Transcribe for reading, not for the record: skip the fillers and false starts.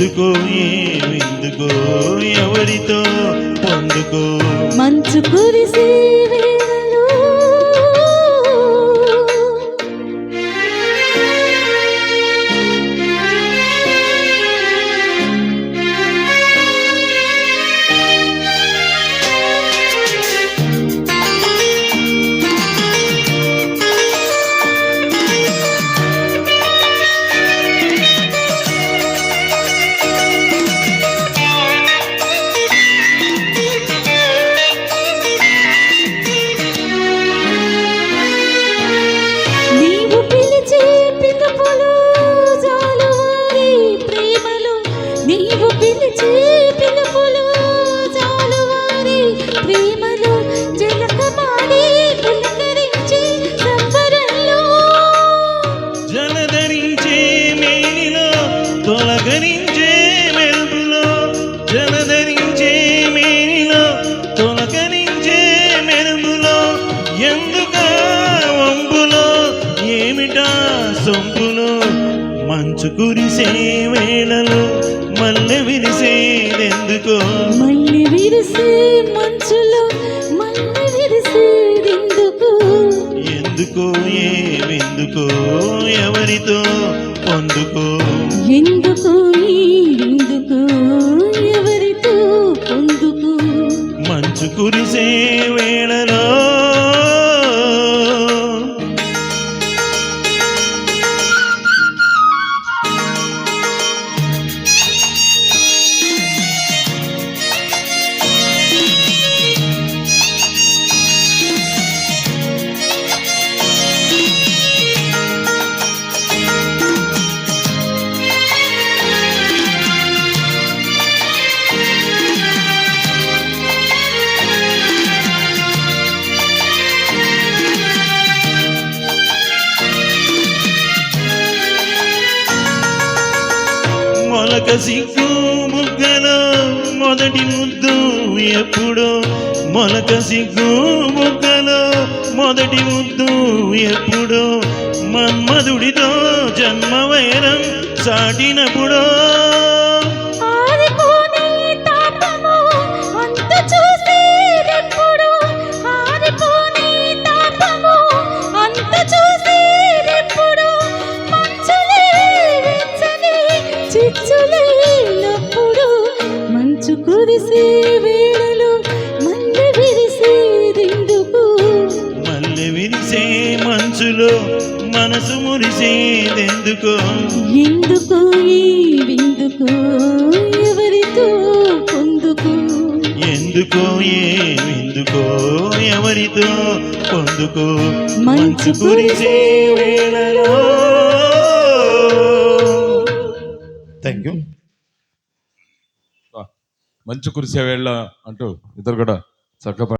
ఎందుకో ఏమిందుకో ఎవరితో పొందుకో మంచు కురిసే వేళలో తొలగరించే మెరుపులో జలధరించే మేనిలో తొలగరించే మెరుపులో ఎందుకా వంపులో ఏమిటా సొంపులో మంచు కురిసే వేళలో మల్లె విరిసేదెందుకో మల్లె విరిసే మంచులో మల్లె విరిసేదెందుకు ఎందుకో ఏవెందుకో ఎవరితో పొందుకో ఎందుకు ఎందుకు ఎవరితో పొందుకు మంచు కురిసే వేళలో మొలక సిగ్గు బుగ్గలో మొదటి ముద్దు ఎప్పుడో మొలక సిగ్గు బుగ్గలో మొదటి ముద్దు ఎప్పుడో మన్మధుడితో జన్మ వైరం సాటినప్పుడో మంచు కురిసే వేళలో మల్లె విరిసేదెందుకు మల్లె విరిసే మంచులో మనసు మురిసేదెందుకో ఎందుకు ఎందుకు ఎవరితో పొందుకు ఎందుకో ఏమిందుకో ఎవరితో పొందుకో మంచు కురిసే వేళలో. Thank you. మంచు కురిసే వేళ అంటూ ఇద్దరు కూడా చక్కగా